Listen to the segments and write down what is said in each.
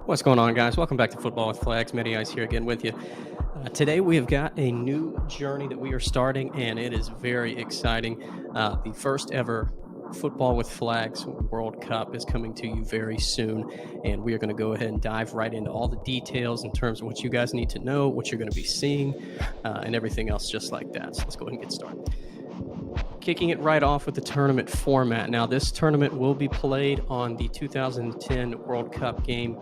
What's going on, guys? Welcome back to Football with Flags. Matty Ice here again with you. Today, we have got a new journey that we are starting, and it is very exciting. The first ever Football with Flags World Cup is coming to you very soon, and we are going to go ahead and dive right into all the details in terms of what you guys need to know, what you're going to be seeing, and everything else just like that. So let's go ahead and get started. Kicking it right off with the tournament format. Now, this tournament will be played on the 2010 World Cup game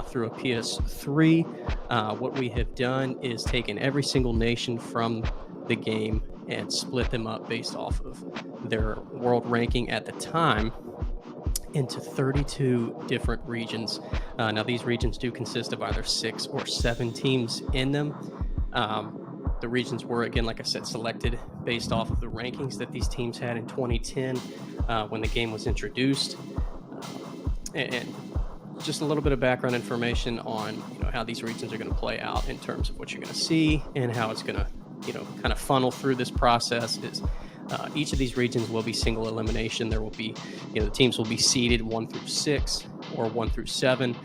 through a PS3. What we have done is taken every single nation from the game and split them up based off of their world ranking at the time into 32 different regions. Now, these regions do consist of either 6 or 7 teams in them. The regions were, again, like I said, selected based off of the rankings that these teams had in 2010 when the game was introduced. And just a little bit of background information on how these regions are going to play out in terms of what you're going to see and how it's going to kind of funnel through this process is each of these regions will be single elimination. There will be the teams will be seeded 1 through 6 or 1 through 7.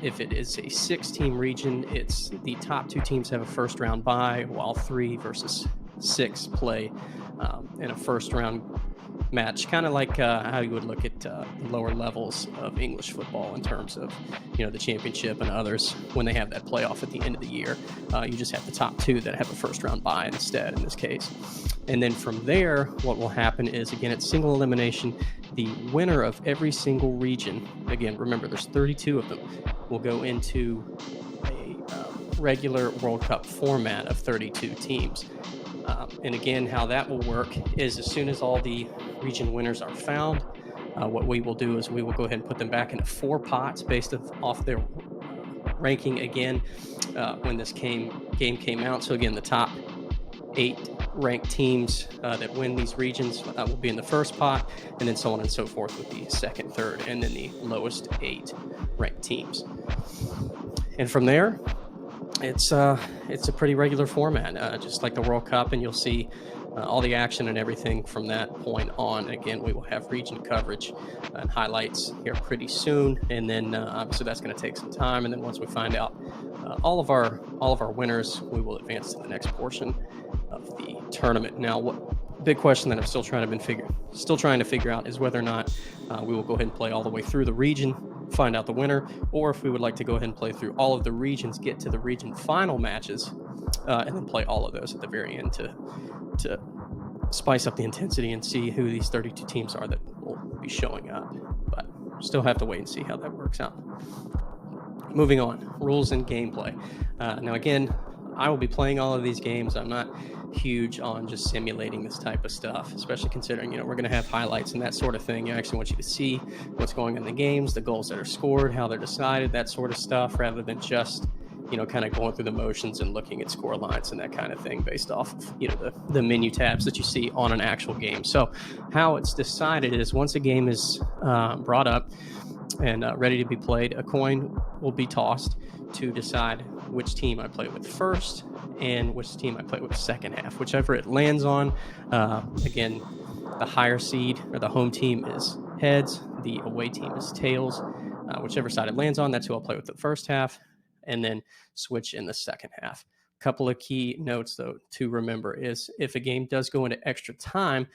If it is a 6-team region, it's the top 2 teams have a first round bye, while 3 versus 6 play in a first round match, kind of like how you would look at lower levels of English football in terms of the championship and others when they have that playoff at the end of the year. You just have the top 2 that have a first round bye instead in this case. And then from there, what will happen is, again, it's single elimination. The winner of every single region, again, remember there's 32 of them, will go into a regular World Cup format of 32 teams. And again, how that will work is as soon as all the region winners are found, what we will do is we will go ahead and put them back into 4 pots based off their ranking again when this game came out. So again, the top 8 ranked teams that win these regions will be in the first pot, and then so on and so forth with the second, third, and then the lowest 8 ranked teams. And from there, it's a pretty regular format, just like the World Cup, and you'll see all the action and everything from that point on. Again, we will have region coverage and highlights here pretty soon, and then obviously that's going to take some time. And then once we find out all of our winners, we will advance to the next portion of the tournament. Now, what big question that I'm still trying to figure out is whether or not we will go ahead and play all the way through the region, find out the winner, or if we would like to go ahead and play through all of the regions, get to the region final matches, and then play all of those at the very end to spice up the intensity and see who these 32 teams are that will be showing up. But still have to wait and see how that works out. Moving on, rules and gameplay. Now, again, I will be playing all of these games. I'm not huge on just simulating this type of stuff, especially considering we're going to have highlights and that sort of thing. I actually want you to see what's going on in the games, the goals that are scored, how they're decided, that sort of stuff, rather than just kind of going through the motions and looking at score lines and that kind of thing based off of the menu tabs that you see on an actual game. So how it's decided is once a game is brought up and ready to be played, a coin will be tossed to decide which team I play with first and which team I play with second half. Whichever it lands on, again, the higher seed or the home team is heads, the away team is tails. Whichever side it lands on, that's who I'll play with the first half, and then switch in the second half. A couple of key notes, though, to remember is if a game does go into extra time,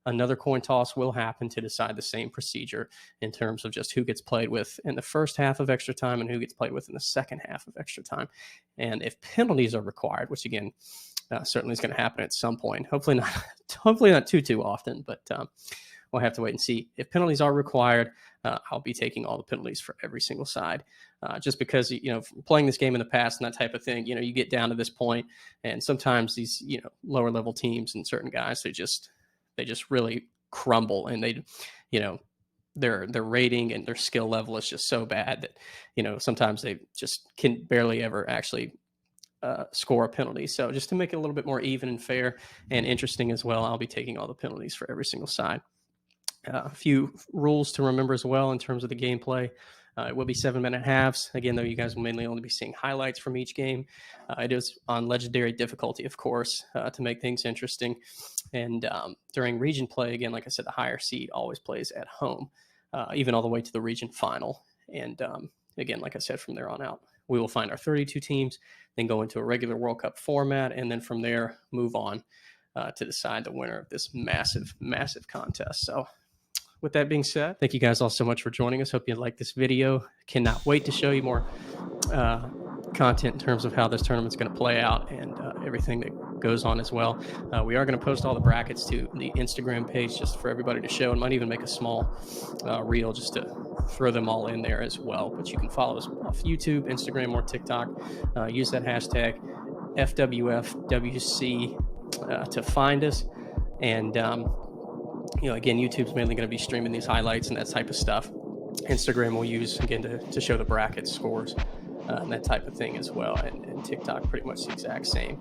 another coin toss will happen to decide the same procedure in terms of just who gets played with in the first half of extra time and who gets played with in the second half of extra time. And if penalties are required, which again certainly is going to happen at some point, hopefully not too often, but we'll have to wait and see. If penalties are required, I'll be taking all the penalties for every single side. Just because, playing this game in the past and that type of thing, you get down to this point, and sometimes these, lower level teams and certain guys, they just really crumble, and they, their rating and their skill level is just so bad that, sometimes they just can barely ever actually score a penalty. So just to make it a little bit more even and fair and interesting as well, I'll be taking all the penalties for every single side. A few rules to remember as well in terms of the gameplay. It will be 7-minute halves. Again, though, you guys will mainly only be seeing highlights from each game. It is on legendary difficulty, of course, to make things interesting. And during region play, again, like I said, the higher seed always plays at home, even all the way to the region final. And again, like I said, from there on out, we will find our 32 teams, then go into a regular World Cup format, and then from there move on to decide the winner of this massive, massive contest. So with that being said, thank you guys all so much for joining us. Hope you liked this video. Cannot wait to show you more content in terms of how this tournament's going to play out and everything that goes on as well. We are going to post all the brackets to the Instagram page just for everybody to show, and might even make a small reel just to throw them all in there as well. But you can follow us off YouTube, Instagram, or TikTok. Use that hashtag FWFWC to find us. And again, YouTube's mainly going to be streaming these highlights and that type of stuff. Instagram we'll use again to show the bracket scores and that type of thing as well, and TikTok pretty much the exact same,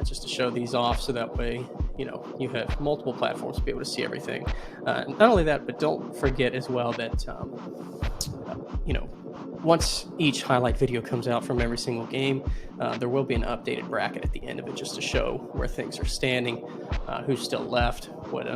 just to show these off so that way you have multiple platforms to be able to see everything. Not only that, but don't forget as well that once each highlight video comes out from every single game, there will be an updated bracket at the end of it just to show where things are standing, who's still left, what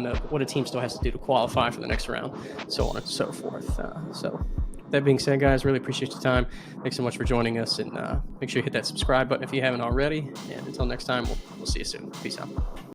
a team still has to do to qualify for the next round, so on and so forth. So that being said, guys, really appreciate your time. Thanks so much for joining us, and make sure you hit that subscribe button if you haven't already. And until next time, we'll see you soon. Peace out.